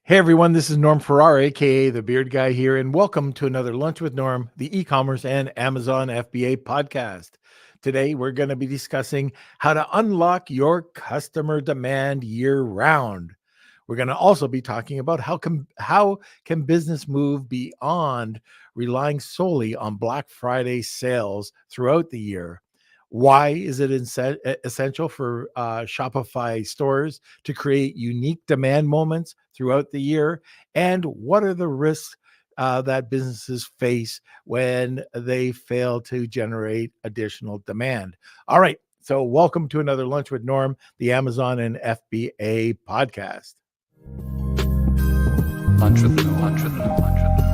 Hey everyone, this is Norm Farrar, aka the Beard Guy here, and welcome to another Lunch with Norm, the e-commerce and Amazon FBA podcast. Today we're going to be discussing how to unlock your customer demand year-round. We're going to also be talking about how can business move beyond relying solely on Black Friday sales throughout the year. Why is it essential for Shopify stores to create unique demand moments throughout the year? And what are the risks that businesses face when they fail to generate additional demand? All right. So, welcome to another Lunch with Norm, the Amazon and FBA podcast. Lunch with Norm. Lunch with Norm. Lunch with Norm.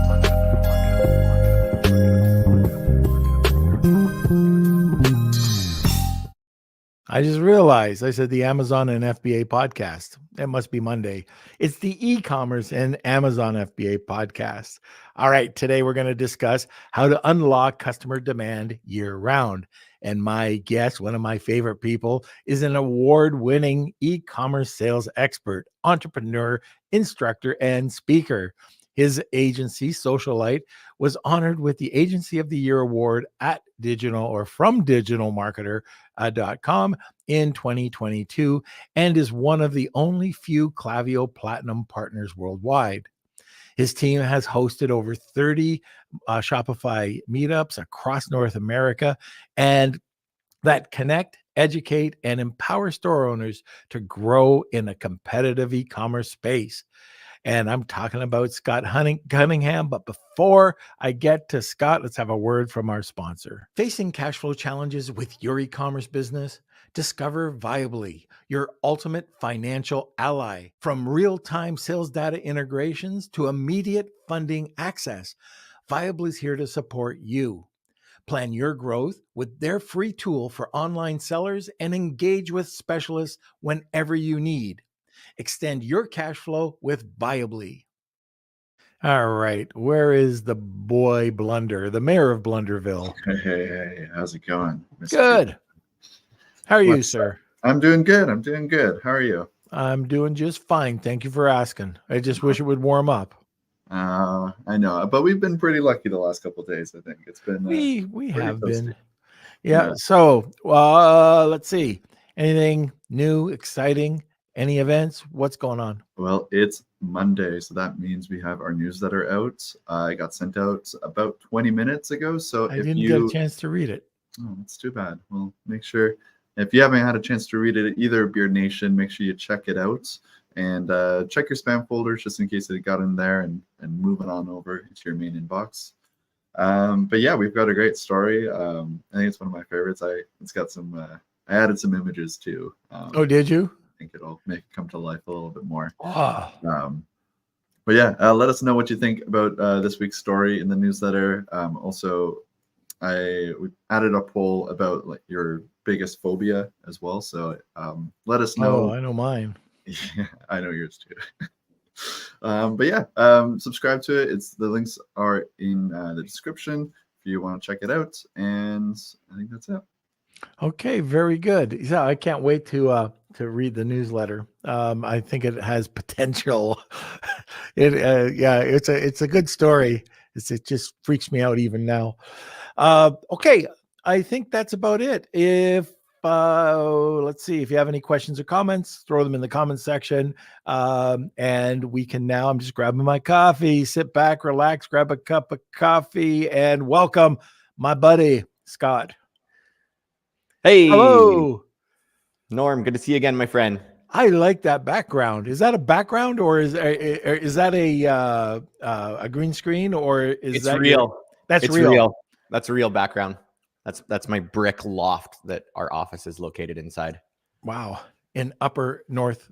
I just realized I said the Amazon and FBA podcast. It must be Monday. It's the e-commerce and Amazon FBA podcast. All right, today we're going to discuss how to unlock customer demand year round. And my guest, one of my favorite people, is an award-winning e-commerce sales expert, entrepreneur, instructor, and speaker. His agency, Socialite, was honored with the Agency of the Year award at from digitalmarketer.com in 2022 and is one of the only few Klaviyo Platinum partners worldwide. His team has hosted over 30 Shopify meetups across North America and that connect, educate, and empower store owners to grow in a competitive e-commerce space. And I'm talking about Scott Cunningham. But before I get to Scott, let's have a word from our sponsor. Facing cash flow challenges with your e-commerce business? Discover Viably, your ultimate financial ally. From real-time sales data integrations to immediate funding access, Viably is here to support you. Plan your growth with their free tool for online sellers and engage with specialists whenever you need. Extend your cash flow with Viably. All right. Where is the boy Blunder, the mayor of Blunderville? Hey, how's it going? Mr. Good. How are you, sir? I'm doing good. How are you? I'm doing just fine. Thank you for asking. I just wish it would warm up. I know, but we've been pretty lucky the last couple of days. I think it's been we have toasty. been. Yeah. So let's see. Anything new, exciting? Any events? What's going on? Well, it's Monday, so that means we have our newsletter out. I got sent out about 20 minutes ago, so I didn't get a chance to read it. Oh, that's too bad. Well, make sure if you haven't had a chance to read it either, Beard Nation, make sure you check it out and check your spam folders just in case it got in there and move it on over to your main inbox. But yeah, we've got a great story. I think it's one of my favorites. It's got some. I added some images too. Oh, did you? I think it'll make it come to life a little bit more. Oh. But yeah, let us know what you think about this week's story in the newsletter. Also, we added a poll about like your biggest phobia as well. So let us know. Oh, I know mine. Yeah, I know yours too. But yeah, subscribe to it. The links are in the description if you want to check it out. And I think that's it. Okay, very good. Yeah, I can't wait to read the newsletter. I think it has potential. It's a good story. It just freaks me out even now. Okay, I think that's about it. If let's see, if you have any questions or comments, throw them in the comments section. And we can now, I'm just grabbing my coffee, sit back, relax, grab a cup of coffee, and welcome my buddy, Scott. Hey, hello, Norm. Good to see you again, my friend. I like that background. Is that a background, or is that a green screen, or is that real? That's real. That's a real background. That's my brick loft that our office is located inside. Wow, in upper North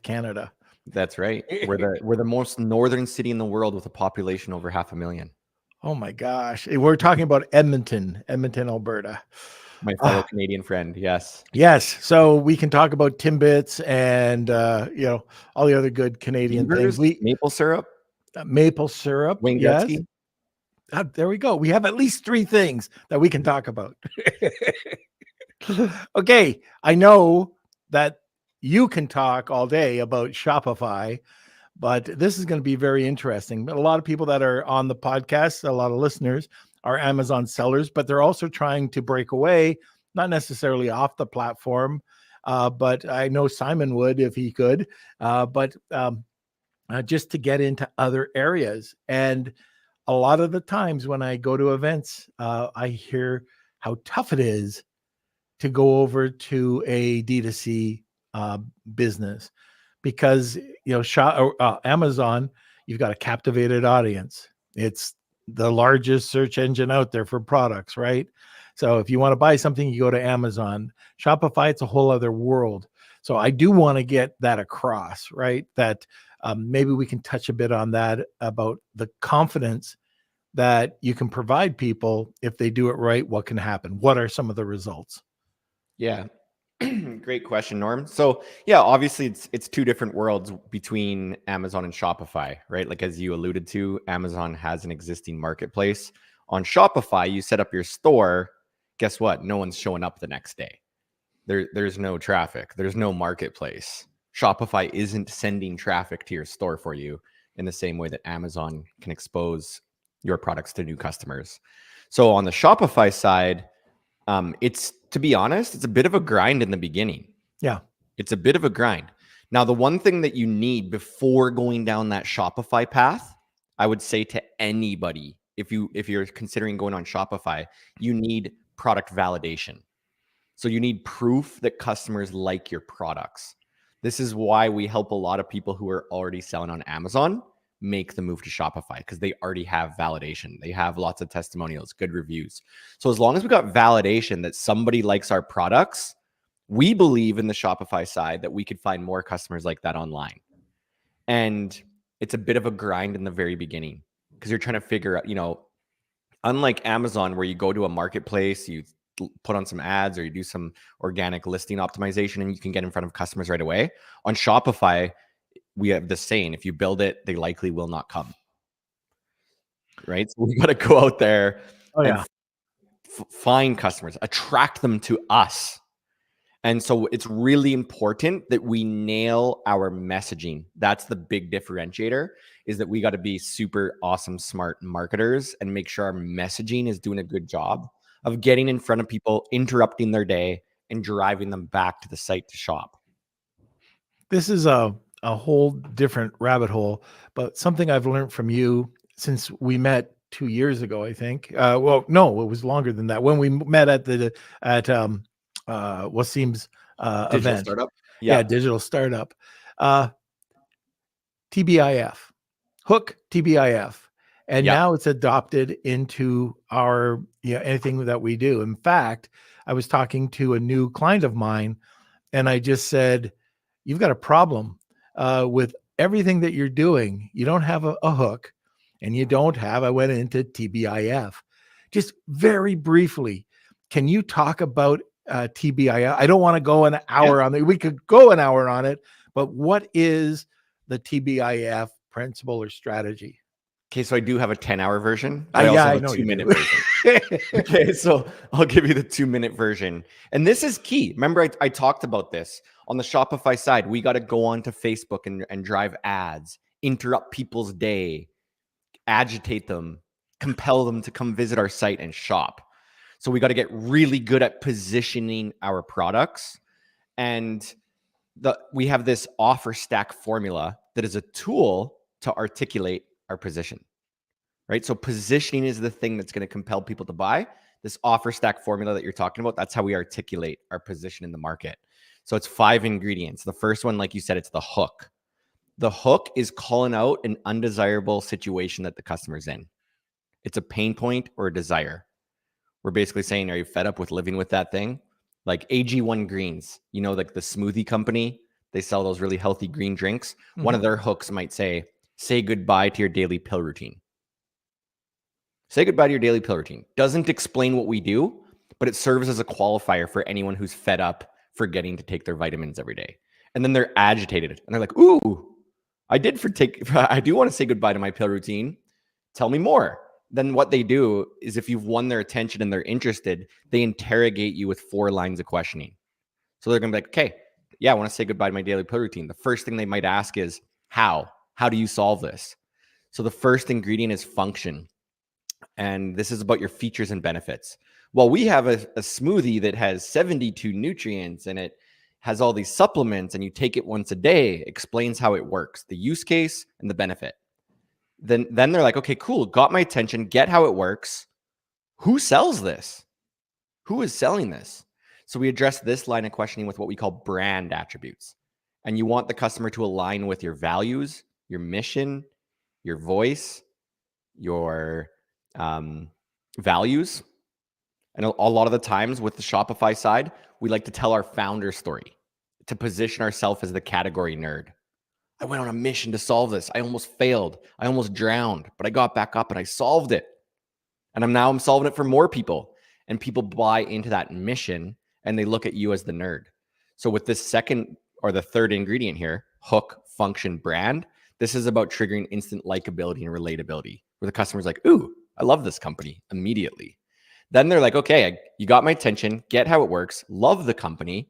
Canada. That's right. We're the most northern city in the world with a population over 500,000. Oh my gosh, we're talking about Edmonton, Alberta. My fellow Canadian friend, yes. So we can talk about Timbits and all the other good Canadian things. Maple syrup, Wayne Gretzky. Yes. There we go. We have at least 3 things that we can talk about. Okay, I know that you can talk all day about Shopify, But this is going to be very interesting. But a lot of people that are on the podcast, a lot of listeners, are Amazon sellers, but they're also trying to break away, not necessarily off the platform, but I know Simon would if he could, but just to get into other areas. And a lot of the times when I go to events, I hear how tough it is to go over to a D2C business because Amazon, you've got a captivated audience. It's the largest search engine out there for products, right? So if you want to buy something, you go to Amazon. Shopify, it's a whole other world. So I do want to get that across, right? That maybe we can touch a bit on that about the confidence that you can provide people if they do it right. What can happen? What are some of the results? Yeah. Great question, Norm. So yeah, obviously it's two different worlds between Amazon and Shopify, right? Like as you alluded to, Amazon has an existing marketplace. On Shopify, you set up your store. Guess what? No one's showing up the next day. There's no traffic. There's no marketplace. Shopify isn't sending traffic to your store for you in the same way that Amazon can expose your products to new customers. So on the Shopify side, it's, to be honest, it's a bit of a grind in the beginning. Yeah. It's a bit of a grind. Now, the one thing that you need before going down that Shopify path, I would say to anybody, if you're considering going on Shopify, you need product validation. So you need proof that customers like your products. This is why we help a lot of people who are already selling on Amazon make the move to Shopify, because they already have validation. They have lots of testimonials, good reviews. So as long as we got validation that somebody likes our products, we believe in the Shopify side that we could find more customers like that online. And it's a bit of a grind in the very beginning because you're trying to figure out, unlike Amazon where you go to a marketplace, you put on some ads or you do some organic listing optimization and you can get in front of customers right away. On Shopify, we have the saying, if you build it, they likely will not come. Right? So we got to go out there and find customers, attract them to us. And so it's really important that we nail our messaging. That's the big differentiator, is that we got to be super awesome, smart marketers and make sure our messaging is doing a good job of getting in front of people, interrupting their day and driving them back to the site to shop. This is a whole different rabbit hole, but something I've learned from you since we met 2 years ago, I think. Well, no, it was longer than that. When we met at Wasim's event. Startup. Yeah, digital startup. TBIF. Hook TBIF. And now it's adopted into our anything that we do. In fact, I was talking to a new client of mine and I just said, you've got a problem with everything that you're doing. You don't have a hook and I went into TBIF. Just very briefly, can you talk about TBIF? I don't want to go an hour on it. We could go an hour on it, but what is the TBIF principle or strategy? Okay, so I do have a 10-hour version. I also have know a 2-minute version. Okay, so I'll give you the 2-minute version. And this is key. Remember, I talked about this. On the Shopify side, we got to go onto Facebook and drive ads, interrupt people's day, agitate them, compel them to come visit our site and shop. So we got to get really good at positioning our products. And we have this offer stack formula that is a tool to articulate our position, right? So positioning is the thing that's going to compel people to buy. This offer stack formula that you're talking about, that's how we articulate our position in the market. So it's 5 ingredients. The first one, like you said, it's the hook. The hook is calling out an undesirable situation that the customer's in. It's a pain point or a desire. We're basically saying, are you fed up with living with that thing? Like AG1 Greens, like the smoothie company, they sell those really healthy green drinks. Mm-hmm. One of their hooks might say goodbye to your daily pill routine. Say goodbye to your daily pill routine. Doesn't explain what we do, but it serves as a qualifier for anyone who's fed up forgetting to take their vitamins every day. And then they're agitated and they're like, ooh, I do want to say goodbye to my pill routine. Tell me more. Then what they do is, if you've won their attention and they're interested, they interrogate you with 4 lines of questioning. So they're going to be like, okay, yeah, I want to say goodbye to my daily pill routine. The first thing they might ask is, how How do you solve this? So the first ingredient is function. And this is about your features and benefits. Well, we have a smoothie that has 72 nutrients and it has all these supplements and you take it once a day, explains how it works, the use case and the benefit. Then they're like, okay, cool, got my attention, get how it works. Who sells this? Who is selling this? So we address this line of questioning with what we call brand attributes. And you want the customer to align with your values, your mission, your voice, your values. And a lot of the times with the Shopify side, we like to tell our founder story to position ourselves as the category nerd. I went on a mission to solve this. I almost failed. I almost drowned, but I got back up and I solved it. And I'm solving it for more people. And people buy into that mission and they look at you as the nerd. So with this second or the third ingredient here, hook, function, brand, this is about triggering instant likability and relatability, where the customer's like, ooh, I love this company immediately. Then they're like, okay, you got my attention, get how it works, love the company.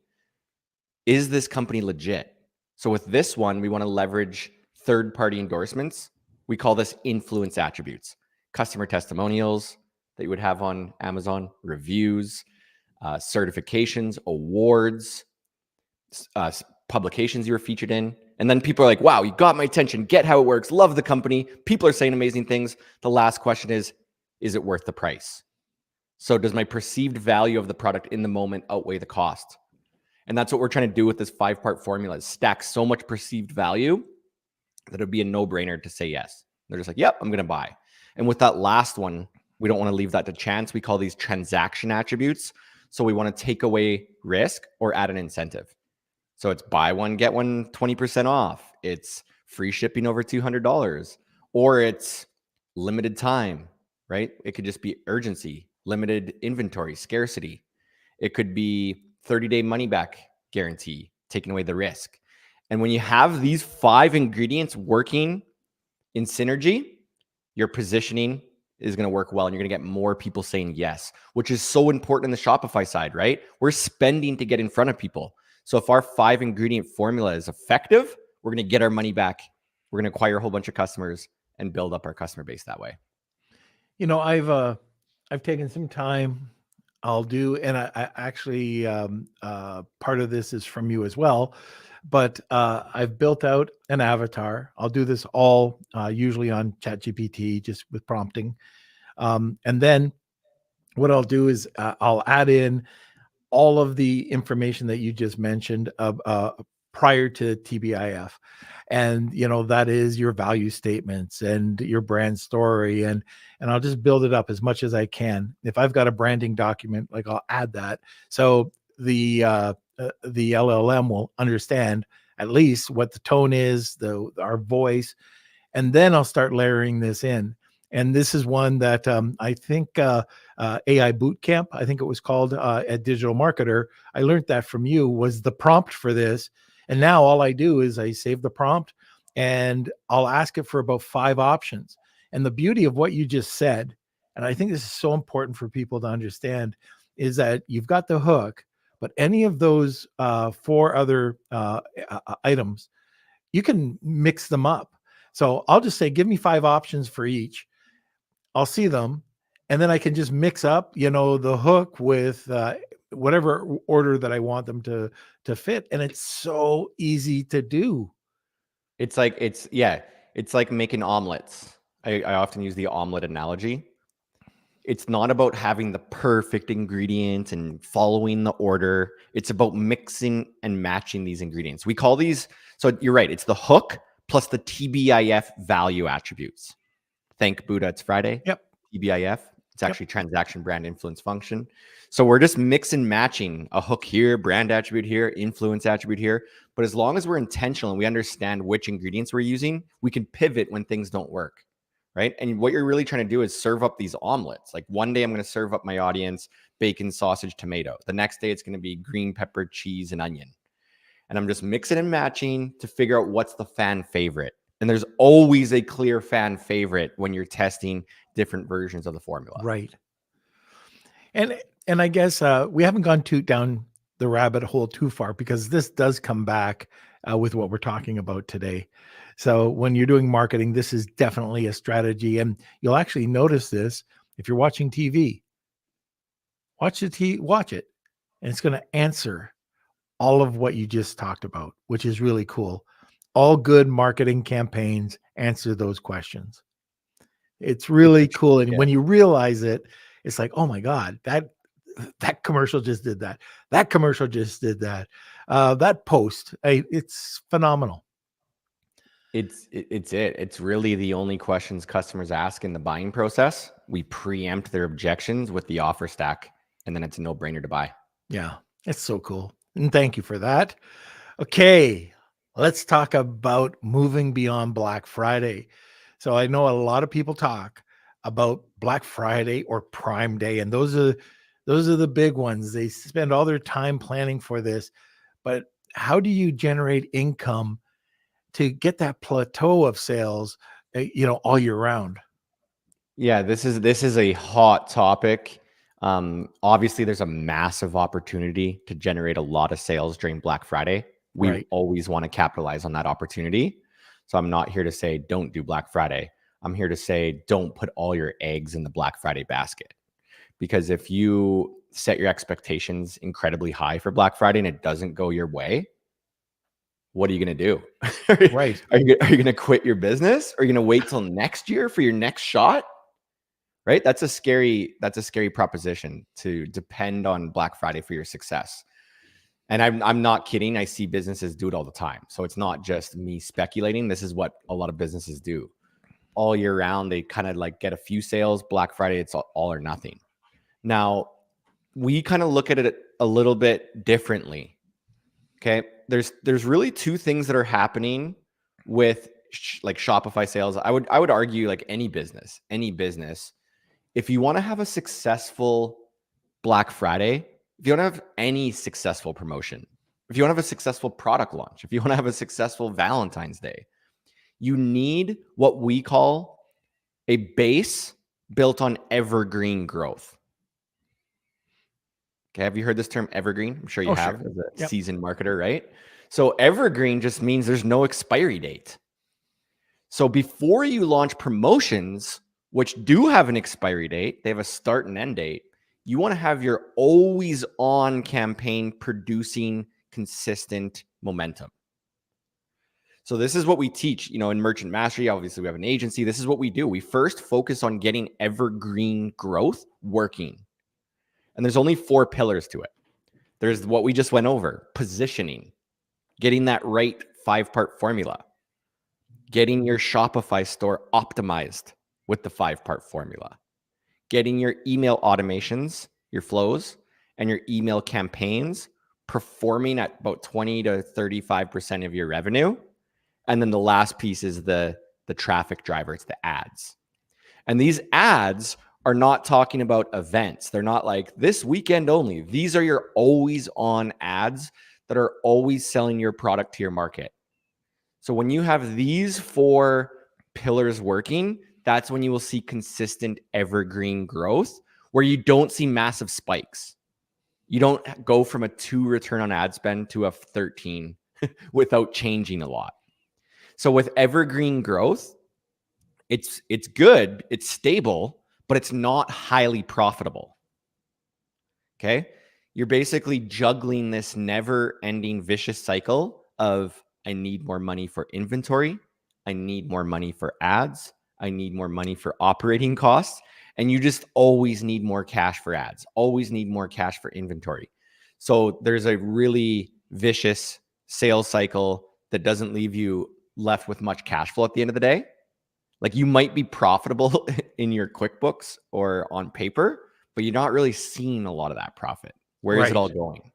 Is this company legit? So with this one, we want to leverage third-party endorsements. We call this influence attributes, customer testimonials that you would have on Amazon, reviews, certifications, awards, publications you were featured in. And then people are like, wow, you got my attention, get how it works, love the company. People are saying amazing things. The last question is it worth the price? So does my perceived value of the product in the moment outweigh the cost? And that's what we're trying to do with this 5-part formula, is stack so much perceived value that it'd be a no-brainer to say yes. They're just like, yep, I'm going to buy. And with that last one, we don't want to leave that to chance. We call these transaction attributes. So we want to take away risk or add an incentive. So it's buy one, get one 20% off. It's free shipping over $200, or it's limited time, right? It could just be urgency, limited inventory, scarcity. It could be 30-day money back guarantee, taking away the risk. And when you have these 5 ingredients working in synergy, your positioning is going to work well and you're going to get more people saying yes, which is so important in the Shopify side, right? We're spending to get in front of people. So if our 5 ingredient formula is effective, we're going to get our money back. We're going to acquire a whole bunch of customers and build up our customer base that way. You know, I've taken some time. I'll do, and I actually part of this is from you as well, but I've built out an avatar. I'll do this all usually on ChatGPT, just with prompting, and then what I'll do is I'll add in all of the information that you just mentioned prior to TBIF. And, you know, that is your value statements and your brand story. And I'll just build it up as much as I can. If I've got a branding document, like, I'll add that. So the LLM will understand at least what the tone is, our voice, and then I'll start layering this in. And this is one that I think AI Bootcamp, I think it was called, at Digital Marketer. I learned that from you, was the prompt for this. And now all I do is I save the prompt and I'll ask it for about 5 options. And the beauty of what you just said, and I think this is so important for people to understand, is that you've got the hook, but any of those 4 other items, you can mix them up. So I'll just say, give me 5 options for each. I'll see them, and then I can just mix up, you know, the hook with whatever order that I want them to fit. And it's so easy to do. It's like making omelets. I often use the omelet analogy. It's not about having the perfect ingredient and following the order. It's about mixing and matching these ingredients. We call these, so you're right, it's the hook plus the TBIF value attributes. Thank Buddha, it's Friday. Yep. TBIF. It's actually transaction, brand, influence, function. So we're just mix and matching a hook here, brand attribute here, influence attribute here. But as long as we're intentional and we understand which ingredients we're using, we can pivot when things don't work, right? And what you're really trying to do is serve up these omelets. Like, one day I'm going to serve up my audience bacon, sausage, tomato. The next day it's going to be green pepper, cheese, and onion. And I'm just mixing and matching to figure out what's the fan favorite. And there's always a clear fan favorite when you're testing different versions of the formula. Right. And I guess we haven't gone down the rabbit hole too far, because this does come back with what we're talking about today. So when you're doing marketing, this is definitely a strategy. And you'll actually notice this if you're watching TV. Watch it, and it's going to answer all of what you just talked about, which is really cool. All good marketing campaigns answer those questions. It's really cool. And when you realize it, it's like, oh my God, that commercial just did that. That commercial just did that. That post, it's phenomenal. It's really the only questions customers ask in the buying process. We preempt their objections with the offer stack, and then it's a no-brainer to buy. Yeah, it's so cool. And thank you for that. Okay, let's talk about moving beyond Black Friday. So I know a lot of people talk about Black Friday or Prime Day, and those are the big ones. They spend all their time planning for this. But how do you generate income to get that plateau of sales, all year round? Yeah, this is a hot topic. Obviously, there's a massive opportunity to generate a lot of sales during Black Friday. We always want to capitalize on that opportunity. So I'm not here to say don't do Black Friday. I'm here to say don't put all your eggs in the Black Friday basket. Because if you set your expectations incredibly high for Black Friday and it doesn't go your way, what are you going to do? Right. Are you going to quit your business? Are you going to wait till next year for your next shot? Right? That's a scary proposition to depend on Black Friday for your success. And I'm not kidding. I see businesses do it all the time. So it's not just me speculating. This is what a lot of businesses do. All year round, they kind of like get a few sales. Black Friday, it's all or nothing. Now, we kind of look at it a little bit differently. Okay? There's really two things that are happening with like Shopify sales. I would argue like any business, if you want to have a successful Black Friday, if you want to have any successful promotion, if you want to have a successful product launch, if you want to have a successful Valentine's Day, you need what we call a base built on evergreen growth. Okay, have you heard this term evergreen? I'm sure you have as a seasoned marketer, right? So evergreen just means there's no expiry date. So before you launch promotions, which do have an expiry date, they have a start and end date, you want to have your always on campaign producing consistent momentum. So this is what we teach, in Merchant Mastery. Obviously, we have an agency. This is what we do. We first focus on getting evergreen growth working. And there's only 4 pillars to it. There's what we just went over, positioning, getting that right 5-part formula, getting your Shopify store optimized with the 5-part formula, getting your email automations, your flows, and your email campaigns performing at about 20 to 35% of your revenue. And then the last piece is the traffic driver. It's the ads. And these ads are not talking about events. They're not like this weekend only. These are your always on ads that are always selling your product to your market. So when you have these 4 pillars working, that's when you will see consistent evergreen growth where you don't see massive spikes. You don't go from a 2 return on ad spend to a 13 without changing a lot. So with evergreen growth, it's good, it's stable, but it's not highly profitable. Okay? You're basically juggling this never-ending vicious cycle of I need more money for inventory, I need more money for ads, I need more money for operating costs, and you just always need more cash for ads, always need more cash for inventory. So there's a really vicious sales cycle that doesn't leave you left with much cash flow at the end of the day. Like you might be profitable in your QuickBooks or on paper, but you're not really seeing a lot of that profit. Where is it all going?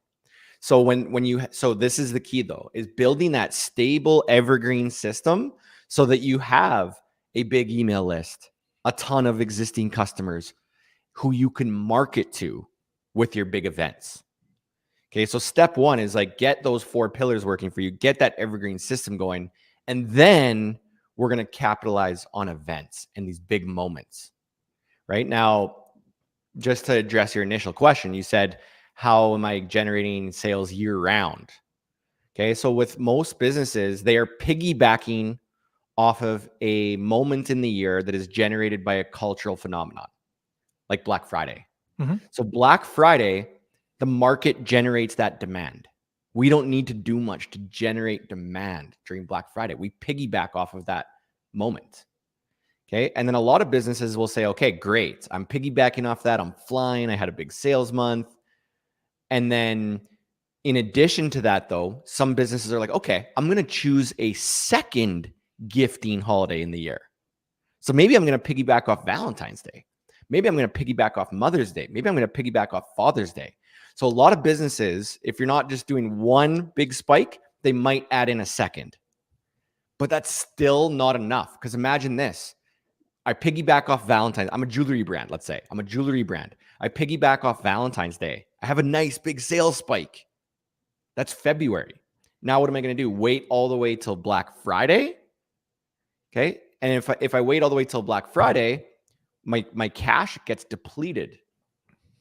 So so this is the key though, is building that stable evergreen system so that you have a big email list, a ton of existing customers who you can market to with your big events. Okay, so step 1 is like get those 4 pillars working for you, get that evergreen system going, and then we're going to capitalize on events and these big moments. Right now, just to address your initial question, you said, how am I generating sales year round? Okay. So with most businesses, they are piggybacking off of a moment in the year that is generated by a cultural phenomenon, like Black Friday. Mhm. So Black Friday, the market generates that demand. We don't need to do much to generate demand during Black Friday. We piggyback off of that moment. Okay. And then a lot of businesses will say, okay, great. I'm piggybacking off that. I'm flying. I had a big sales month. And then in addition to that, though, some businesses are like, okay, I'm going to choose a second gifting holiday in the year. So maybe I'm going to piggyback off Valentine's Day. Maybe I'm going to piggyback off Mother's Day. Maybe I'm going to piggyback off Father's Day. So a lot of businesses, if you're not just doing one big spike, they might add in a second. But that's still not enough. Because imagine this. I piggyback off Valentine's. I'm a jewelry brand, let's say. I'm a jewelry brand. I piggyback off Valentine's Day. I have a nice big sales spike. That's February. Now what am I going to do? Wait all the way till Black Friday? Okay. And if I wait all the way till Black Friday, my cash gets depleted.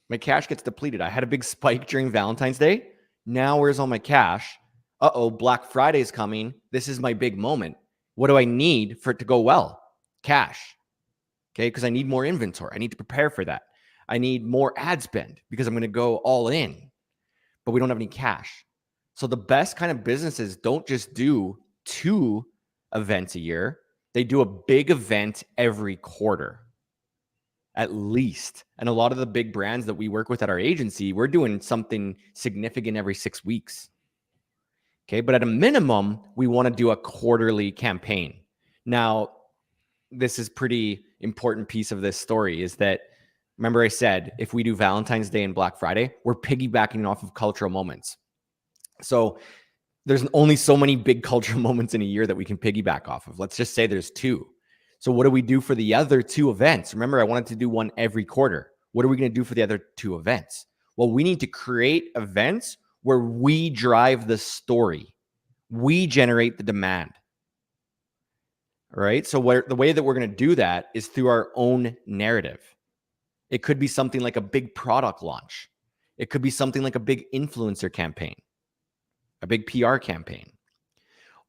My cash gets depleted. I had a big spike during Valentine's Day. Now where's all my cash? Black Friday is coming. This is my big moment. What do I need for it to go well? Cash. Okay, because I need more inventory. I need to prepare for that. I need more ad spend because I'm going to go all in, but we don't have any cash. So the best kind of businesses don't just do 2 events a year. They do a big event every quarter, at least. And a lot of the big brands that we work with at our agency, we're doing something significant every 6 weeks. Okay, but at a minimum, we want to do a quarterly campaign. Now, this is pretty important piece of this story is that, remember I said, if we do Valentine's Day and Black Friday, we're piggybacking off of cultural moments. So there's only so many big cultural moments in a year that we can piggyback off of. Let's just say there's 2. So what do we do for the other 2 events? Remember, I wanted to do one every quarter. What are we going to do for the other 2 events? Well, we need to create events where we drive the story. We generate the demand. Right? So the way that we're going to do that is through our own narrative. It could be something like a big product launch. It could be something like a big influencer campaign, a big PR campaign.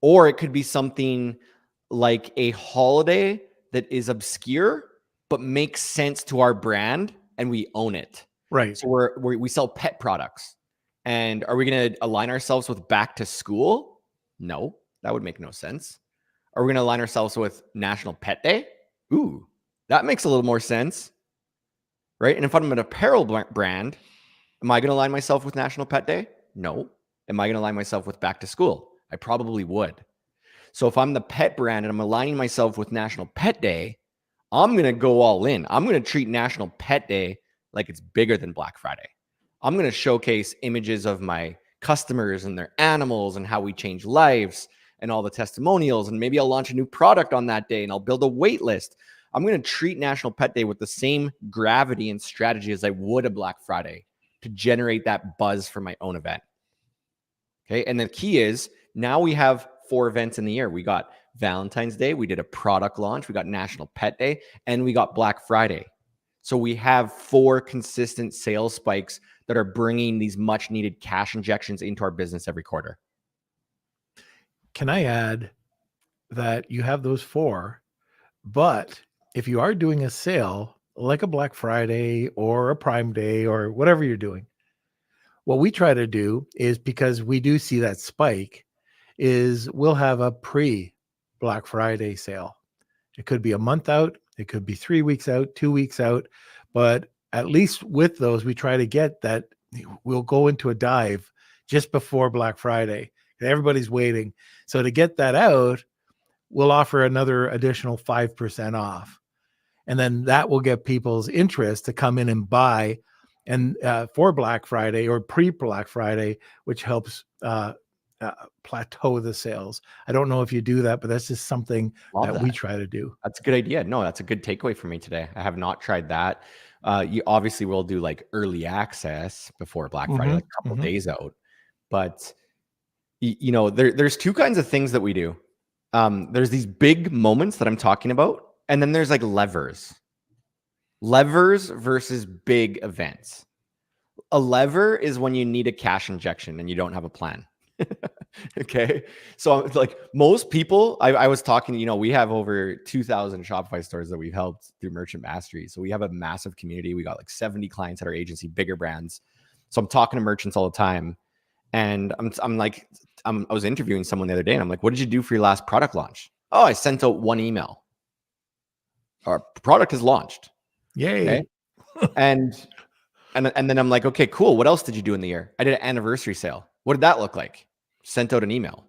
Or it could be something like a holiday that is obscure, but makes sense to our brand and we own it. Right. So we sell pet products. And are we going to align ourselves with back to school? No, that would make no sense. Are we going to align ourselves with National Pet Day? Ooh, that makes a little more sense, right? And if I'm an apparel brand, am I going to align myself with National Pet Day? No. Am I going to align myself with back to school? I probably would. So if I'm the pet brand and I'm aligning myself with National Pet Day, I'm going to go all in. I'm going to treat National Pet Day like it's bigger than Black Friday. I'm going to showcase images of my customers and their animals and how we change lives and all the testimonials. And maybe I'll launch a new product on that day and I'll build a wait list. I'm going to treat National Pet Day with the same gravity and strategy as I would a Black Friday to generate that buzz for my own event. Okay. And the key is now we have 4 events in the year. We got Valentine's Day. We did a product launch. We got National Pet Day and we got Black Friday. So we have 4 consistent sales spikes that are bringing these much needed cash injections into our business every quarter. Can I add that you have those 4, but if you are doing a sale like a Black Friday or a Prime Day or whatever you're doing, what we try to do is, because we do see that spike, is we'll have a pre-Black Friday sale. It could be a month out. It could be 3 weeks out, 2 weeks out. But at least with those, we try to get that. We'll go into a dive just before Black Friday. Everybody's waiting. So to get that out, we'll offer another additional 5% off. And then that will get people's interest to come in and buy and for Black Friday or pre-Black Friday, which helps plateau the sales. I don't know if you do that, but that's just something that we try to do. That's a good idea. No, that's a good takeaway for me today. I have not tried that. You obviously will do like early access before Black Friday, like a couple days out. But there's 2 kinds of things that we do. There's these big moments that I'm talking about, and then there's like levers versus big events. A lever is when you need a cash injection and you don't have a plan. Okay. So like most people, I was talking, we have over 2,000 Shopify stores that we've helped through Merchant Mastery. So we have a massive community. We got like 70 clients at our agency, bigger brands. So I'm talking to merchants all the time. And I was interviewing someone the other day and I'm like, what did you do for your last product launch? Oh, I sent out one email. Our product is launched. Yay. Okay. And then I'm like, okay, cool. What else did you do in the year? I did an anniversary sale. What did that look like? Sent out an email.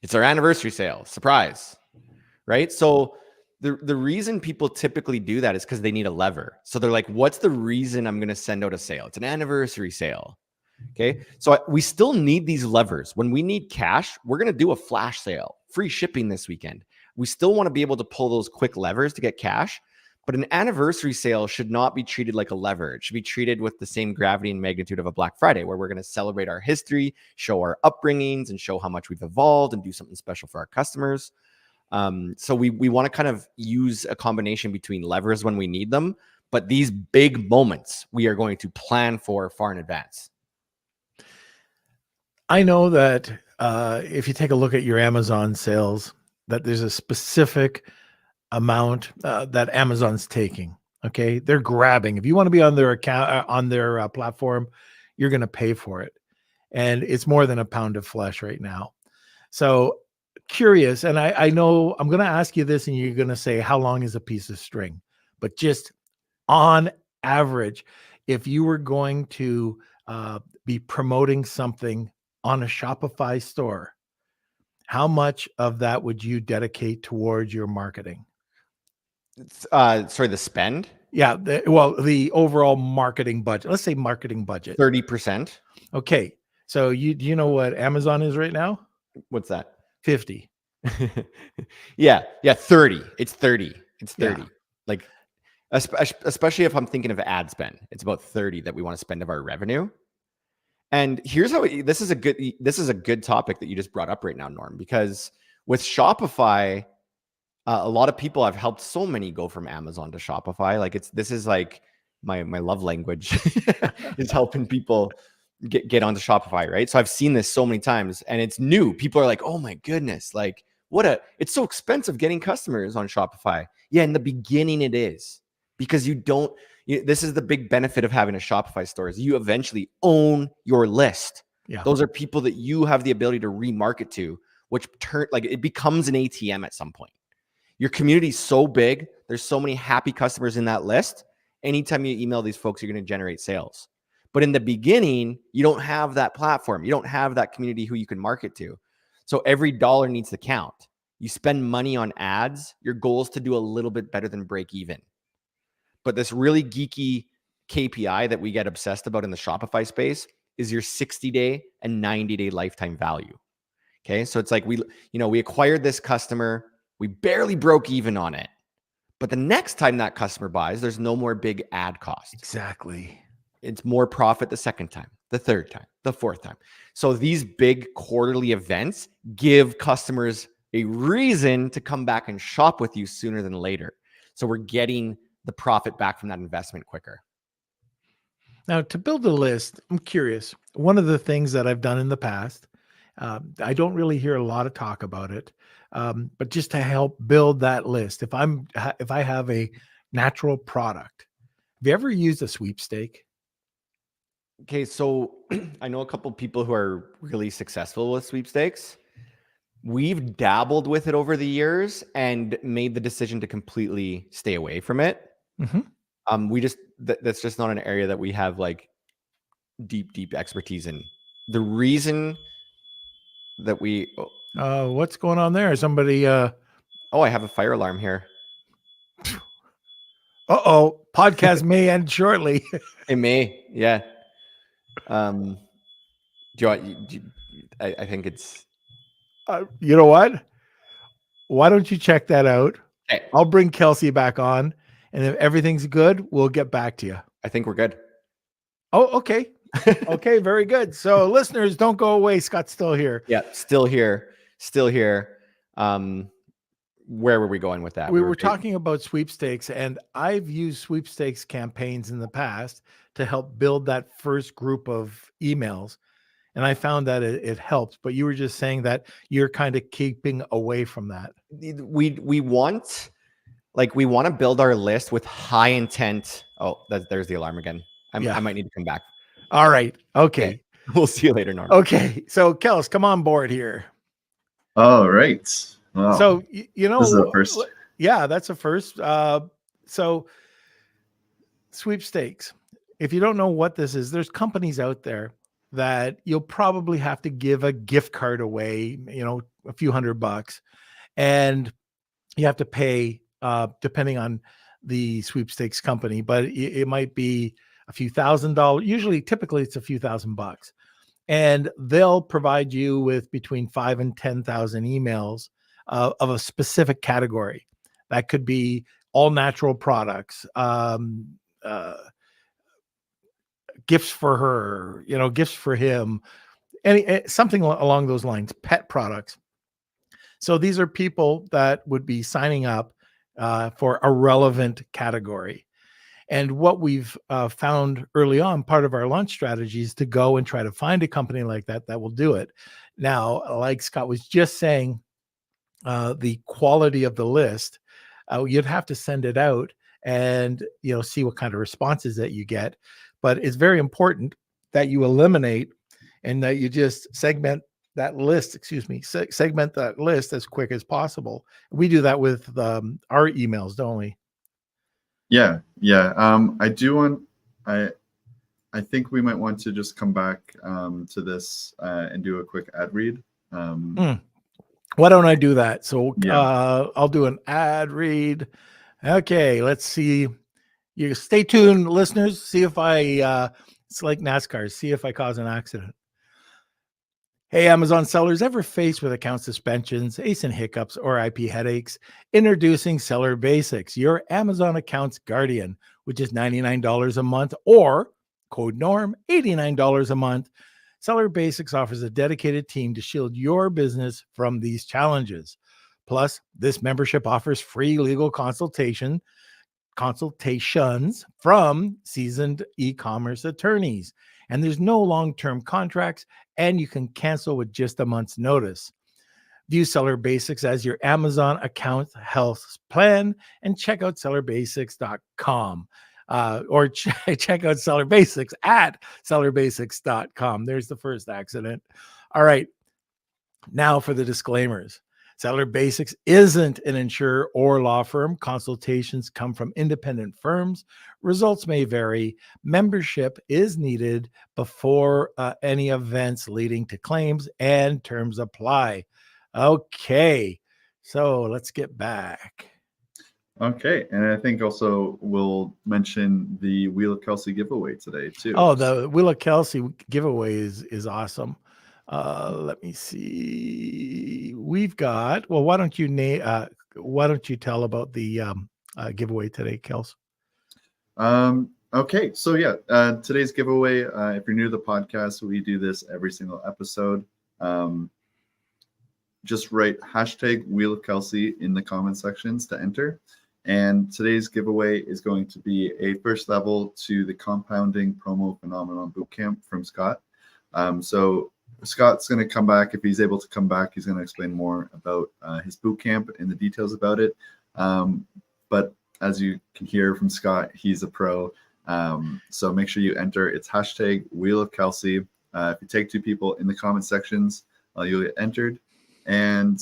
It's our anniversary sale. Surprise. Right? So the reason people typically do that is because they need a lever. So they're like, what's the reason I'm going to send out a sale? It's an anniversary sale. Okay. So we still need these levers. When we need cash, we're going to do a flash sale, free shipping this weekend. We still want to be able to pull those quick levers to get cash. But an anniversary sale should not be treated like a lever. It should be treated with the same gravity and magnitude of a Black Friday, where we're going to celebrate our history, show our upbringings, and show how much we've evolved and do something special for our customers. So we want to kind of use a combination between levers when we need them, but these big moments we are going to plan for far in advance. I know that if you take a look at your Amazon sales, that there's a specific amount that Amazon's taking. Okay, they're grabbing. If you want to be on their account, on their platform, you're going to pay for it, and it's more than a pound of flesh right now. So curious, and I know I'm going to ask you this, and you're going to say, how long is a piece of string? But just on average, if you were going to be promoting something on a Shopify store, how much of that would you dedicate towards your marketing? Sorry, the spend? Yeah, the overall marketing budget. Let's say marketing budget. 30%. Okay. So do you know what Amazon is right now? What's that? 50. Yeah, 30. It's 30. It's 30. Yeah. Like, especially if I'm thinking of ad spend, it's about 30 that we want to spend of our revenue. And here's how this is a good topic that you just brought up right now, Norm, because with Shopify, a lot of people, I've helped so many go from Amazon to Shopify. Like this is like my love language is helping people get onto Shopify, right? So I've seen this so many times and it's new. People are like, oh my goodness, like it's so expensive getting customers on Shopify. Yeah, in the beginning it is, because this is the big benefit of having a Shopify store is you eventually own your list. Yeah. Those are people that you have the ability to remarket to, which it becomes an ATM at some point. Your community is so big. There's so many happy customers in that list. Anytime you email these folks, you're going to generate sales. But in the beginning, you don't have that platform. You don't have that community who you can market to. So every dollar needs to count. You spend money on ads. Your goal is to do a little bit better than break even. But this really geeky KPI that we get obsessed about in the Shopify space is your 60-day and 90-day lifetime value. Okay. So it's like we acquired this customer. We barely broke even on it. But the next time that customer buys, there's no more big ad cost. Exactly. It's more profit the second time, the third time, the fourth time. So these big quarterly events give customers a reason to come back and shop with you sooner than later. So we're getting the profit back from that investment quicker. Now, to build a list, I'm curious. One of the things that I've done in the past, I don't really hear a lot of talk about it, but just to help build that list, if I have a natural product, have you ever used a sweepstake? Okay, so I know a couple of people who are really successful with sweepstakes. We've dabbled with it over the years and made the decision to completely stay away from it. Mm-hmm. That's just not an area that we have like deep expertise in. The reason that What's going on there? Somebody I have a fire alarm here. Podcast may end shortly. It may, yeah. Do you want, I think it's you know what? Why don't you check that out? okay. I'll bring Kelsey back on, and if everything's good, we'll get back to you. I think we're good. Oh, okay. Okay, very good. So listeners, don't go away. Scott's still here. Yeah, still here. Where were we going with that? We were talking about sweepstakes, and I've used sweepstakes campaigns in the past to help build that first group of emails. And I found that it helps, but you were just saying that you're kind of keeping away from that. We want to build our list with high intent. Oh, there's the alarm again. I might need to come back. All right. Okay. We'll see you later, Norm. Okay. So Kels, come on board here. All right. Wow. So, you know, this is a first. Yeah, that's a first. So sweepstakes. If you don't know what this is, there's companies out there that you'll probably have to give a gift card away, you know, a few $100, and you have to pay depending on the sweepstakes company, but it might be a few $1,000s. Typically it's a few $1,000, and they'll provide you with between 5 and 10,000 emails of a specific category. That could be all natural products, gifts for her, you know, gifts for him, something along those lines, pet products. So these are people that would be signing up for a relevant category. And what we've found early on, part of our launch strategy is to go and try to find a company like that will do it. Now, like Scott was just saying, the quality of the list, you'd have to send it out and, you know, see what kind of responses that you get. But it's very important that you eliminate and that you just segment that list, segment that list as quick as possible. We do that with our emails, don't we? Yeah. I think we might want to just come back to this and do a quick ad read. Why don't I do that? So I'll do an ad read. Okay, let's see. You stay tuned, listeners. See if it's like NASCAR. See if I cause an accident. Hey, Amazon sellers, ever faced with account suspensions, ASIN hiccups, or IP headaches? Introducing Seller Basics, your Amazon account's guardian, which is $99 a month, or code NORM, $89 a month. Seller Basics offers a dedicated team to shield your business from these challenges. Plus, this membership offers free legal consultations from seasoned e-commerce attorneys. And there's no long-term contracts, and you can cancel with just a month's notice. View Seller Basics as your Amazon account health plan and check out sellerbasics.com. Or check out Seller Basics at sellerbasics.com. There's the first accident. All right. Now for the disclaimers. Seller Basics isn't an insurer or law firm. Consultations come from independent firms. Results may vary. Membership is needed before any events leading to claims, and terms apply. Okay. So let's get back. Okay, and I think also we'll mention the Wheel of Kelsey giveaway today too. Oh, the Wheel of Kelsey giveaway is awesome. Let me see. We've got. Well, why don't you tell about the giveaway today, Kels? Okay, so yeah, today's giveaway. If you're new to the podcast, we do this every single episode. Just write hashtag Wheel of Kelsey in the comment sections to enter. And today's giveaway is going to be a first level to the Compounding Promo Phenomenon Bootcamp from Scott. So Scott's going to come back. If he's able to come back, he's going to explain more about his bootcamp and the details about it. But as you can hear from Scott, he's a pro. So make sure you enter. It's hashtag Wheel of Kelsey. If you take 2 people in the comment sections, you'll get entered. And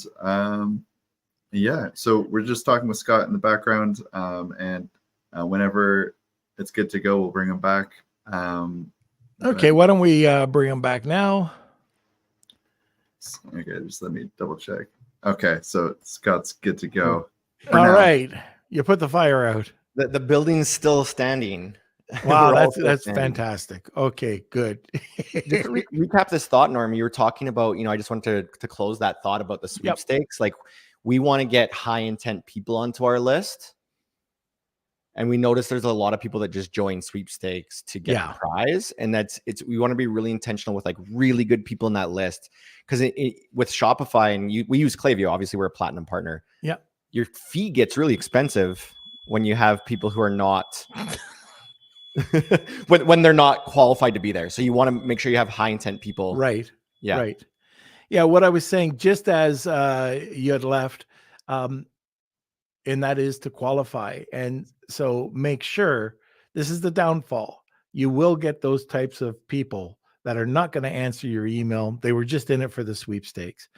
yeah, so we're just talking with Scott in the background, and whenever it's good to go, we'll bring him back. Okay, why don't we bring him back now? Okay, just let me double check. Okay, so Scott's good to go. All right, you put the fire out. The building's still standing. Wow, that's fantastic. Okay, good. Just recap this thought, Norm. You were talking about, I just wanted to close that thought about the sweepstakes. Like, we want to get high intent people onto our list. And we notice there's a lot of people that just join sweepstakes to get the prize. And we want to be really intentional with like really good people in that list. Because with Shopify, and we use Klaviyo, obviously we're a platinum partner. Yeah. Your fee gets really expensive when you have people who are not when they're not qualified to be there. So you want to make sure you have high intent people. Right. Yeah. Right. Yeah. What I was saying, just as you had left, and that is to qualify. And so make sure, this is the downfall. You will get those types of people that are not going to answer your email. They were just in it for the sweepstakes.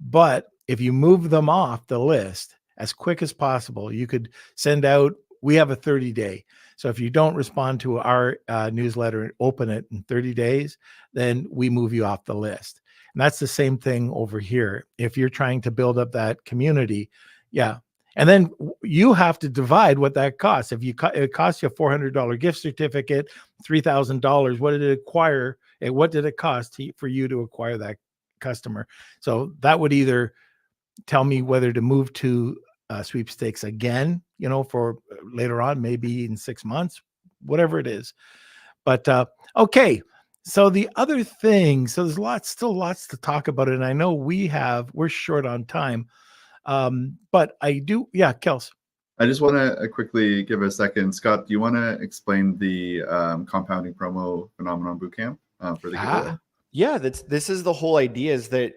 But if you move them off the list as quick as possible, you could send out, we have a 30-day. So if you don't respond to our newsletter and open it in 30 days, then we move you off the list. And that's the same thing over here. If you're trying to build up that community, yeah. And then you have to divide what that costs. If it costs you a $400 gift certificate, $3,000, what did it acquire? And what did it cost for you to acquire that customer? So that would either tell me whether to move to sweepstakes again, for later on, maybe in 6 months, whatever it is. But okay. So the other thing, so there's still lots to talk about. And I know we're short on time. But I do, yeah, Kels. I just want to quickly give a second. Scott, do you want to explain the compounding promo phenomenon bootcamp for the giveaway? Yeah, this is the whole idea, is that,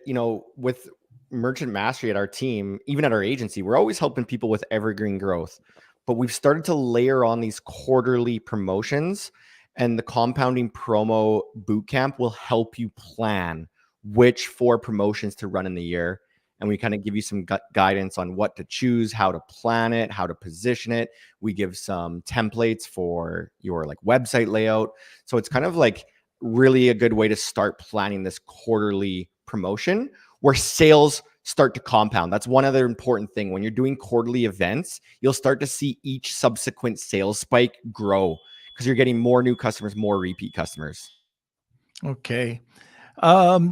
with Merchant Mastery at our team, even at our agency, we're always helping people with evergreen growth. But we've started to layer on these quarterly promotions, and the compounding promo bootcamp will help you plan which 4 promotions to run in the year. And we kind of give you some guidance on what to choose, how to plan it, how to position it. We give some templates for your website layout. So it's kind of really a good way to start planning this quarterly promotion where sales start to compound. That's one other important thing. When you're doing quarterly events, you'll start to see each subsequent sales spike grow because you're getting more new customers, more repeat customers. Okay.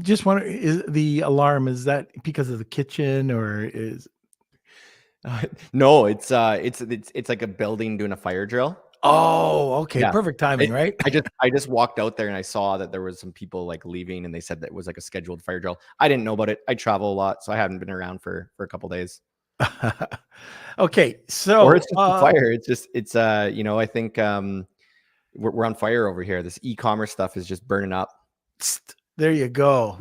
Just wonder, is the alarm, is that because of the kitchen, or is no, it's like a building doing a fire drill. Oh, okay. Yeah. Perfect timing, right? I just walked out there and I saw that there was some people leaving, and they said that it was a scheduled fire drill. I didn't know about it. I travel a lot, so I haven't been around for a couple days. Okay. So, or it's just a fire. I think we're on fire over here. This e-commerce stuff is just burning up. There you go.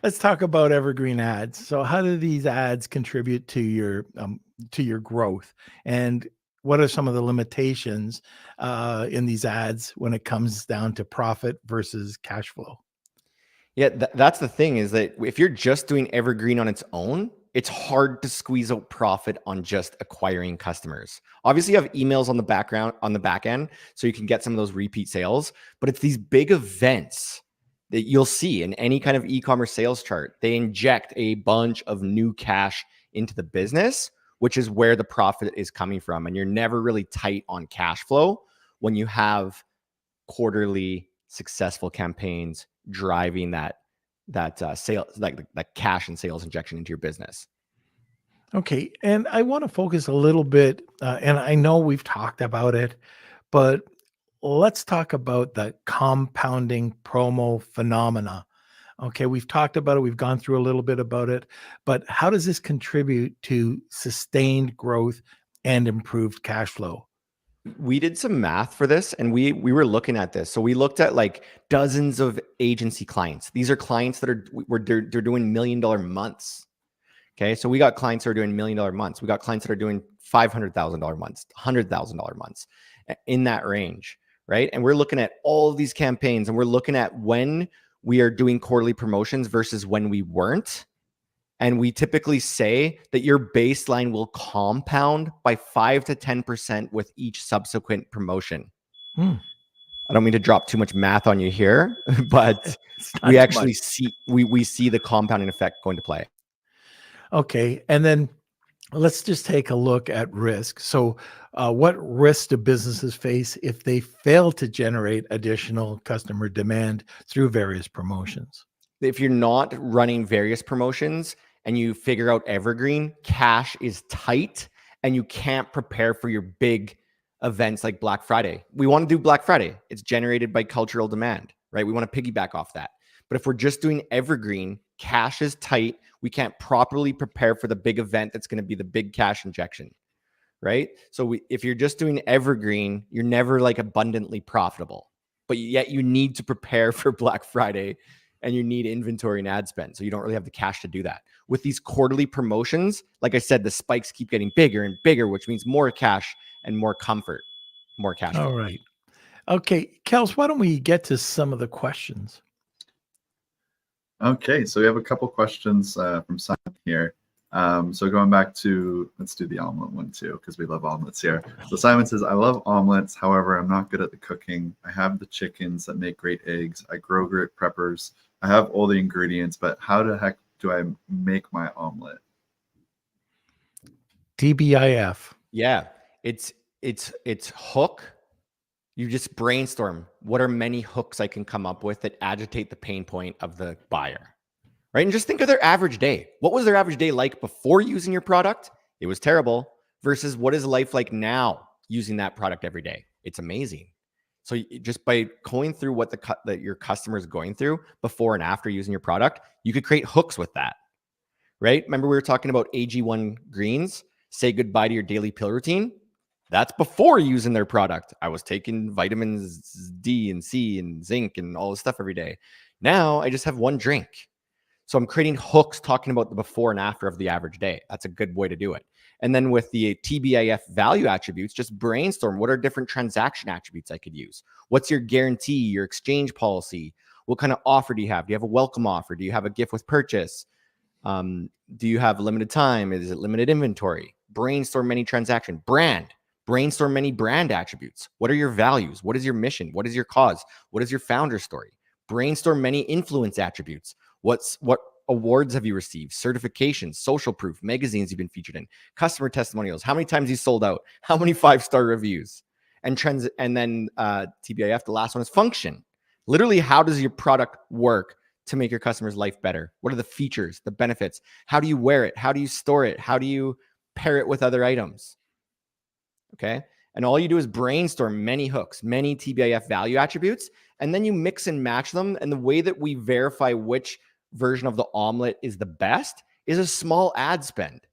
Let's talk about evergreen ads. So how do these ads contribute to your growth, and what are some of the limitations in these ads when it comes down to profit versus cash flow? Yeah, that's the thing, is that if you're just doing evergreen on its own, it's hard to squeeze out profit on just acquiring customers. Obviously, you have emails on the back end, so you can get some of those repeat sales. But it's these big events that you'll see in any kind of e-commerce sales chart. They inject a bunch of new cash into the business, which is where the profit is coming from. And you're never really tight on cash flow when you have quarterly successful campaigns driving that sale, that cash and sales injection into your business. Okay. And I want to focus a little bit, and I know we've talked about it, but let's talk about the compounding promo phenomena. Okay, we've talked about it. We've gone through a little bit about it, but how does this contribute to sustained growth and improved cash flow? We did some math for this, and we were looking at this. So we looked at dozens of agency clients. These are clients that they're doing $1 million months. Okay, so we got clients that are doing $1 million months. We got clients that are doing $500,000 months, $100,000 months, in that range, right? And we're looking at all of these campaigns, and we're looking at when we are doing quarterly promotions versus when we weren't. And we typically say that your baseline will compound by 5 to 10% with each subsequent promotion. I don't mean to drop too much math on you here, but we actually see the compounding effect going to play. Okay. And then let's just take a look at risk. So what risks do businesses face if they fail to generate additional customer demand through various promotions? If you're not running various promotions and you figure out evergreen, cash is tight and you can't prepare for your big events like Black Friday. We want to do Black Friday. It's generated by cultural demand, right? We want to piggyback off that. But if we're just doing evergreen, cash is tight. We can't properly prepare for the big event that's going to be the big cash injection, right? So if you're just doing evergreen, you're never like abundantly profitable, but yet you need to prepare for Black Friday and you need inventory and ad spend. So you don't really have the cash to do that. With these quarterly promotions, like I said, the spikes keep getting bigger and bigger, which means more cash and more comfort, more cash flow. All right. Okay, Kels, why don't we get to some of the questions? Okay, so we have a couple questions from Simon here. So going back to, let's do the omelet one too, because we love omelets here. So Simon says, I love omelets. However, I'm not good at the cooking. I have the chickens that make great eggs. I grow great peppers. I have all the ingredients, but how the heck do I make my omelet? TBIF. Yeah, it's hook. You just brainstorm. What are many hooks I can come up with that agitate the pain point of the buyer, right? And just think of their average day. What was their average day like before using your product? It was terrible. Versus what is life like now using that product every day? It's amazing. So just by going through what that your customer is going through before and after using your product, you could create hooks with that, right? Remember we were talking about AG1 greens, say goodbye to your daily pill routine. That's before using their product. I was taking vitamins D and C and zinc and all this stuff every day. Now I just have one drink. So I'm creating hooks talking about the before and after of the average day. That's a good way to do it. And then with the TBIF value attributes, just brainstorm what are different transaction attributes I could use. What's your guarantee, your exchange policy? What kind of offer do you have? Do you have a welcome offer? Do you have a gift with purchase? Do you have limited time? Is it limited inventory? Brainstorm many transaction. Brand. Brainstorm many brand attributes. What are your values? What is your mission? What is your cause? What is your founder story? Brainstorm many influence attributes. What awards have you received? Certifications, social proof, magazines you've been featured in, customer testimonials, how many times you sold out, how many 5-star reviews, and trends. And then TBIF, the last one is function. Literally, how does your product work to make your customer's life better? What are the features, the benefits? How do you wear it? How do you store it? How do you pair it with other items? Okay. And all you do is brainstorm many hooks, many TBIF value attributes, and then you mix and match them. And the way that we verify which version of the omelet is the best is a small ad spend.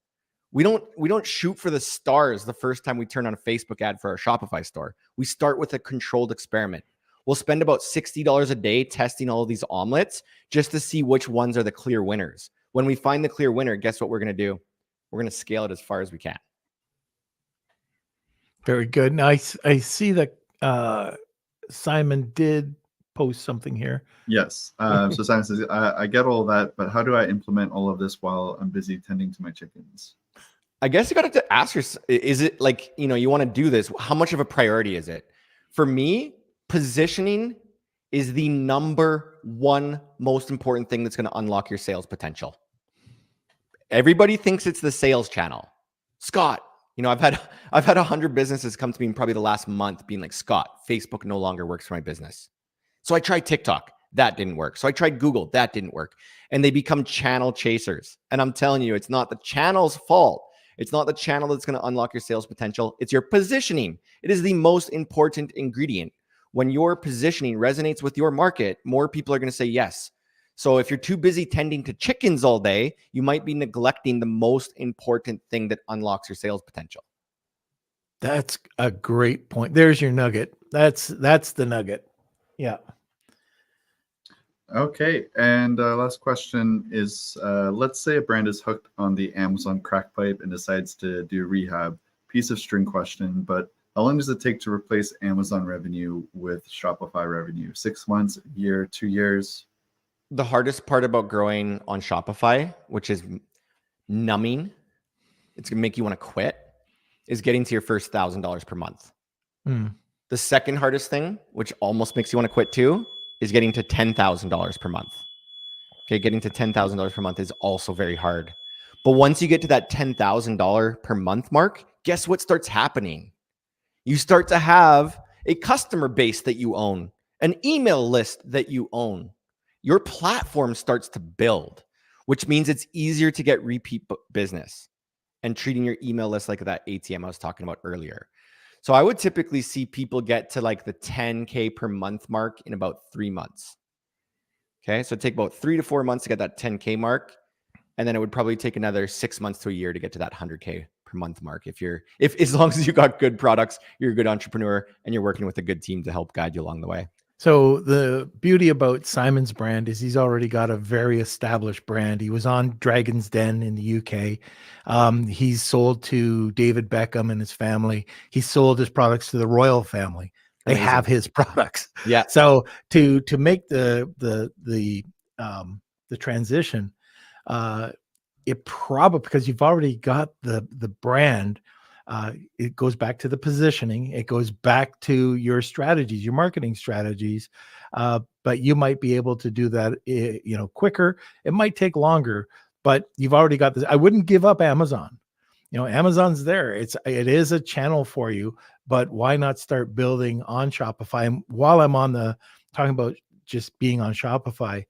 We don't shoot for the stars the first time we turn on a Facebook ad for our Shopify store. We start with a controlled experiment. We'll spend about $60 a day testing all of these omelets just to see which ones are the clear winners. When we find the clear winner, guess what we're going to do? We're going to scale it as far as we can. Very good. Now I see that Simon did post something here. Yes. So Simon says, I get all that, but how do I implement all of this while I'm busy tending to my chickens? I guess you got to ask yourself, is it like, you want to do this? How much of a priority is it? For me, positioning is the number one most important thing that's going to unlock your sales potential. Everybody thinks it's the sales channel. Scott, I've had 100 businesses come to me in probably the last month being like, Scott, Facebook no longer works for my business. So I tried TikTok. That didn't work. So I tried Google. That didn't work. And they become channel chasers. And I'm telling you, it's not the channel's fault. It's not the channel that's going to unlock your sales potential. It's your positioning. It is the most important ingredient. When your positioning resonates with your market, more people are going to say yes. So if you're too busy tending to chickens all day, you might be neglecting the most important thing that unlocks your sales potential. That's a great point. There's your nugget. That's the nugget. Yeah. Okay. And last question is, let's say a brand is hooked on the Amazon crack pipe and decides to do rehab. Piece of string question, but how long does it take to replace Amazon revenue with Shopify revenue? 6 months, a year, 2 years? The hardest part about growing on Shopify, which is numbing, it's going to make you want to quit, is getting to your first $1,000 per month. The second hardest thing, which almost makes you want to quit too, is getting to $10,000 per month. Okay, getting to $10,000 per month is also very hard. But once you get to that $10,000 per month mark, guess what starts happening? You start to have a customer base that you own, an email list that you own. Your platform starts to build, which means it's easier to get repeat business and treating your email list like that ATM I was talking about earlier. So I would typically see people get to like the 10K per month mark in about 3 months. Okay, so take about 3 to 4 months to get that 10K mark. And then it would probably take another 6 months to a year to get to that 100K per month mark. If as long as you got good products, you're a good entrepreneur and you're working with a good team to help guide you along the way. So the beauty about Simon's brand is he's already got a very established brand. He was on Dragon's Den in the UK. He's sold to David Beckham and his family. He sold his products to the royal family. They Amazing. have his products. Yeah. So to make the transition, it probably, because you've already got the brand, it goes back to the positioning. It goes back to your strategies, your marketing strategies. But you might be able to do that, quicker. It might take longer, but you've already got this. I wouldn't give up Amazon. Amazon's there. It is a channel for you, but why not start building on Shopify? And while I'm talking about just being on Shopify,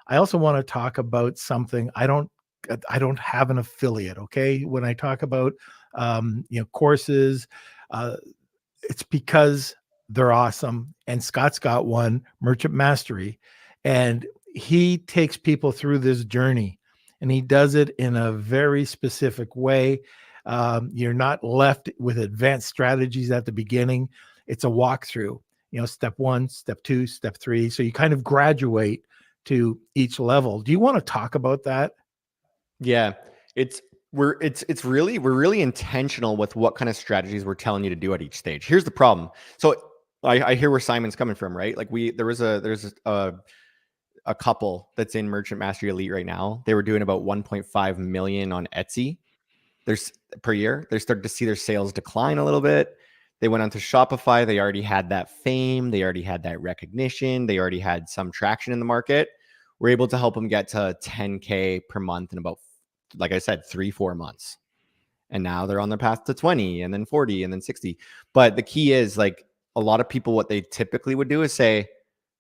I also want to talk about something. I don't have an affiliate. Okay. When I talk about, courses, it's because they're awesome. And Scott's got one, Merchant Mastery, and he takes people through this journey and he does it in a very specific way. You're not left with advanced strategies at the beginning. It's a walkthrough, step 1, step 2, step 3. So you kind of graduate to each level. Do you want to talk about that? Yeah, we're really intentional with what kind of strategies we're telling you to do at each stage. Here's the problem. So I hear where Simon's coming from, right? Like there's a couple that's in Merchant Mastery Elite right now. They were doing about 1.5 million on Etsy per year. They're starting to see their sales decline a little bit. They went onto Shopify. They already had that fame. They already had that recognition. They already had some traction in the market. We're able to help them get to 10K per month in about, like I said, 3-4 months. And now they're on their path to 20 and then 40 and then 60. But the key is, like, a lot of people, what they typically would do is say,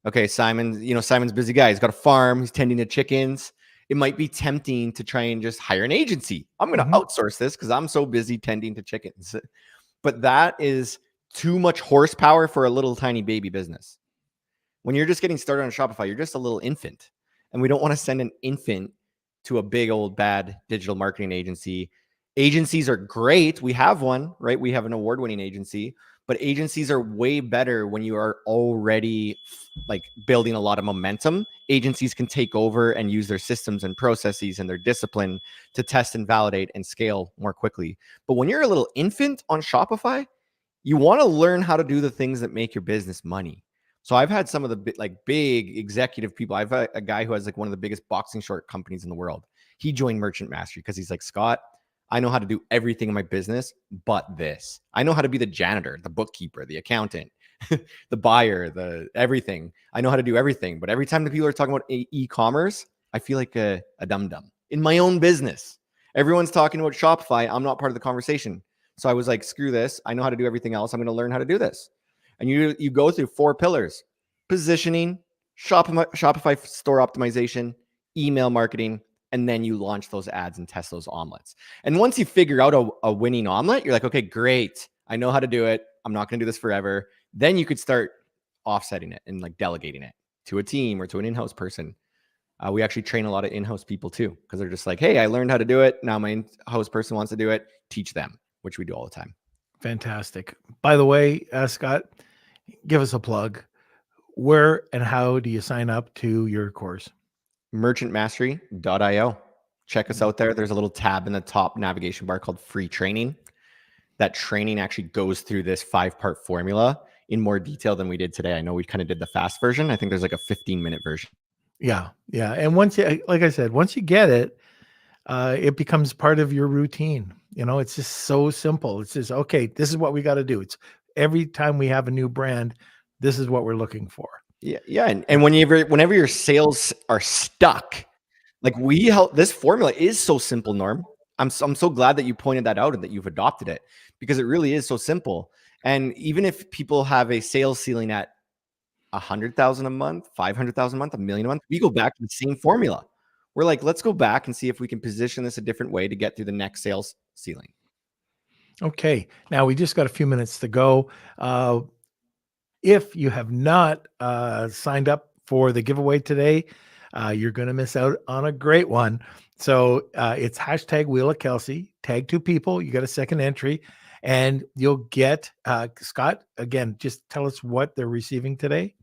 okay, Simon's busy guy. He's got a farm. He's tending to chickens. It might be tempting to try and just hire an agency. I'm going to outsource this because I'm so busy tending to chickens. But that is too much horsepower for a little tiny baby business. When you're just getting started on Shopify, you're just a little infant. And we don't want to send an infant to a big old bad digital marketing agency. Agencies are great. We have one, right? We have an award-winning agency, but agencies are way better when you are already like building a lot of momentum. Agencies can take over and use their systems and processes and their discipline to test and validate and scale more quickly. But when you're a little infant on Shopify, you want to learn how to do the things that make your business money. So I've had some of the big executive people. I've had a guy who has like one of the biggest boxing short companies in the world. He joined Merchant Mastery because he's like, Scott, I know how to do everything in my business, but this. I know how to be the janitor, the bookkeeper, the accountant, the buyer, the everything. I know how to do everything. But every time the people are talking about e-commerce, I feel like a dum-dum in my own business. Everyone's talking about Shopify. I'm not part of the conversation. So I was like, screw this. I know how to do everything else. I'm going to learn how to do this. And you go through 4 pillars: positioning, Shopify store optimization, email marketing, and then you launch those ads and test those omelets. And once you figure out a winning omelet, you're like, okay, great. I know how to do it. I'm not going to do this forever. Then you could start offsetting it and like delegating it to a team or to an in-house person. We actually train a lot of in-house people too, because they're just like, hey, I learned how to do it. Now my in-house person wants to do it. Teach them, which we do all the time. Fantastic. By the way, Scott, give us a plug. Where and how do you sign up to your course? merchantmastery.io. Check us out there. There's a little tab in the top navigation bar called free training. That training actually goes through this 5-part formula in more detail than we did today. I know we kind of did the fast version. I think there's like a 15-minute version. Yeah. And once you, like I said, once you get it, it becomes part of your routine. It's just so simple. It's just, okay, this is what we got to do. It's every time we have a new brand, this is what we're looking for. Yeah. And whenever your sales are stuck, like we help, this formula is so simple, Norm. I'm so glad that you pointed that out and that you've adopted it, because it really is so simple. And even if people have a sales ceiling at 100,000 a month, 500,000 a month, $1 million a month, we go back to the same formula. We're like, let's go back and see if we can position this a different way to get through the next sales ceiling. Okay. Now we just got a few minutes to go. If you have not signed up for the giveaway today, you're going to miss out on a great one. So it's hashtag Wheel of Kelsey, tag 2 people. You got a second entry, and you'll get Scott. Again, just tell us what they're receiving today.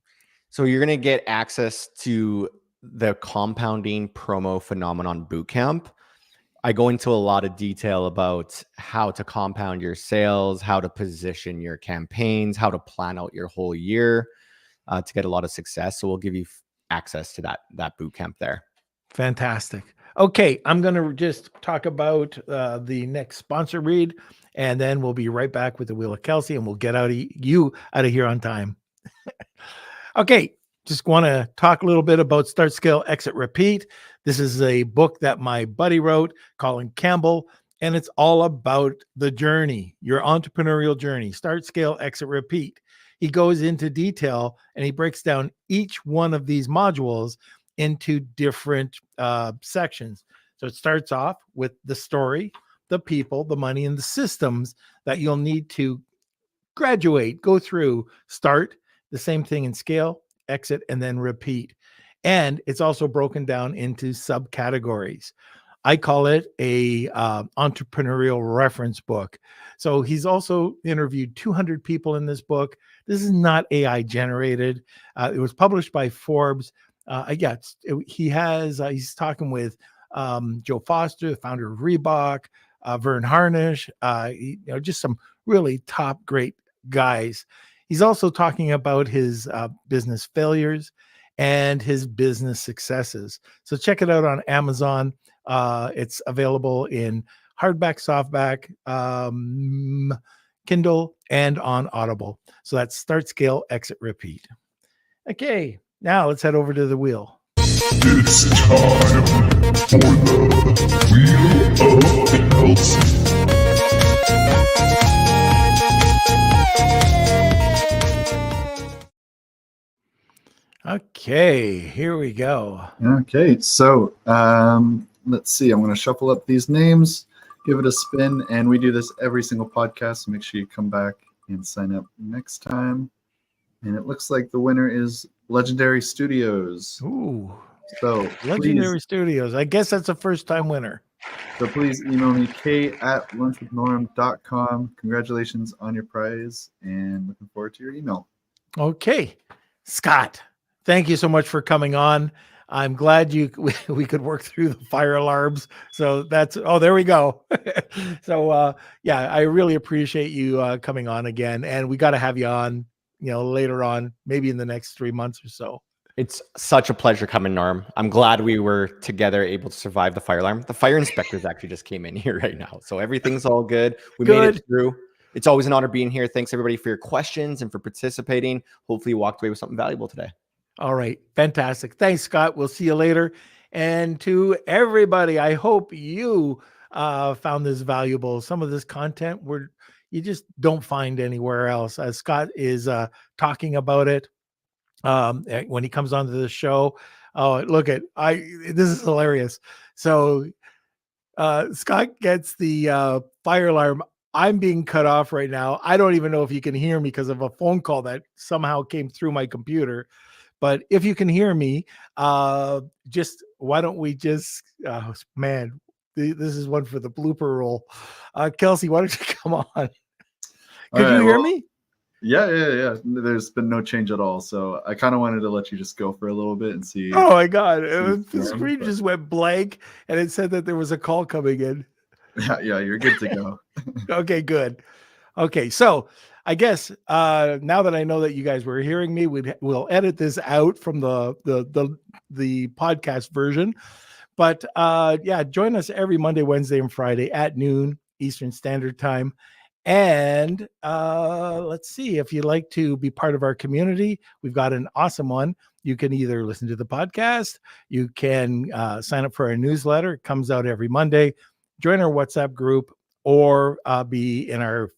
So you're going to get access to the compounding promo phenomenon bootcamp. I go into a lot of detail about how to compound your sales, how to position your campaigns, how to plan out your whole year to get a lot of success. So we'll give you access to that bootcamp there. Fantastic. Okay, I'm going to just talk about the next sponsor read, and then we'll be right back with the Wheel of Kelsey, and we'll get you out of here on time. Okay, just want to talk a little bit about Start, Scale, Exit, Repeat. This is a book that my buddy wrote, Colin Campbell, and it's all about the journey, your entrepreneurial journey. Start, Scale, Exit, Repeat. He goes into detail, and he breaks down each one of these modules into different sections. So it starts off with the story, the people, the money, and the systems that you'll need to graduate, go through, start, the same thing in scale, exit, and then repeat. And it's also broken down into subcategories. I call it a entrepreneurial reference book. So he's also interviewed 200 people in this book. This is not AI generated. It was published by Forbes. He's talking with Joe Foster, the founder of Reebok, Vern Harnish, just some really top great guys. He's also talking about his business failures and his business successes. So check it out on Amazon. It's available in hardback, softback, Kindle, and on Audible. So that's Start, Scale, Exit, Repeat. Okay, now let's head over to the wheel. It's time for the Wheel of Kelsey. Okay, here we go. Okay, so let's see. I'm going to shuffle up these names, give it a spin, and we do this every single podcast. So make sure you come back and sign up next time. And it looks like the winner is Legendary Studios. Ooh, so Legendary Studios. I guess that's a first-time winner. So please email me, k@lunchwithnorm.com. Congratulations on your prize, and looking forward to your email. Okay, Scott, thank you so much for coming on. I'm glad we could work through the fire alarms. So there we go. So I really appreciate you coming on again, and we got to have you on, later on, maybe in the next 3 months or so. It's such a pleasure coming, Norm. I'm glad we were together able to survive the fire alarm. The fire inspectors actually just came in here right now. So everything's all good. We made it through. It's always an honor being here. Thanks everybody for your questions and for participating. Hopefully you walked away with something valuable today. All right. Fantastic. Thanks, Scott. We'll see you later. And to everybody, I hope you found this valuable. Some of this content you just don't find anywhere else. As Scott is talking about it when he comes onto the show. Oh, this is hilarious. So Scott gets the fire alarm. I'm being cut off right now. I don't even know if you can hear me because of a phone call that somehow came through my computer. But if you can hear me, why don't we just, this is one for the blooper roll. Kelsey, why don't you come on? Could you hear me? Yeah. There's been no change at all. So I kind of wanted to let you just go for a little bit and see. Oh my God. The screen just went blank and it said that there was a call coming in. Yeah, you're good to go. Okay, good. Okay, so I guess now that I know that you guys were hearing me, we'll edit this out from the podcast version. But join us every Monday, Wednesday, and Friday at noon Eastern Standard Time. And let's see, if you'd like to be part of our community, we've got an awesome one. You can either listen to the podcast, you can sign up for our newsletter. It comes out every Monday. Join our WhatsApp group or be in our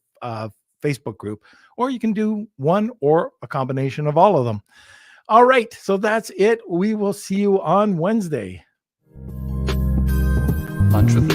Facebook group, or you can do one or a combination of all of them. All right, so that's it. We will see you on Wednesday. Lunch with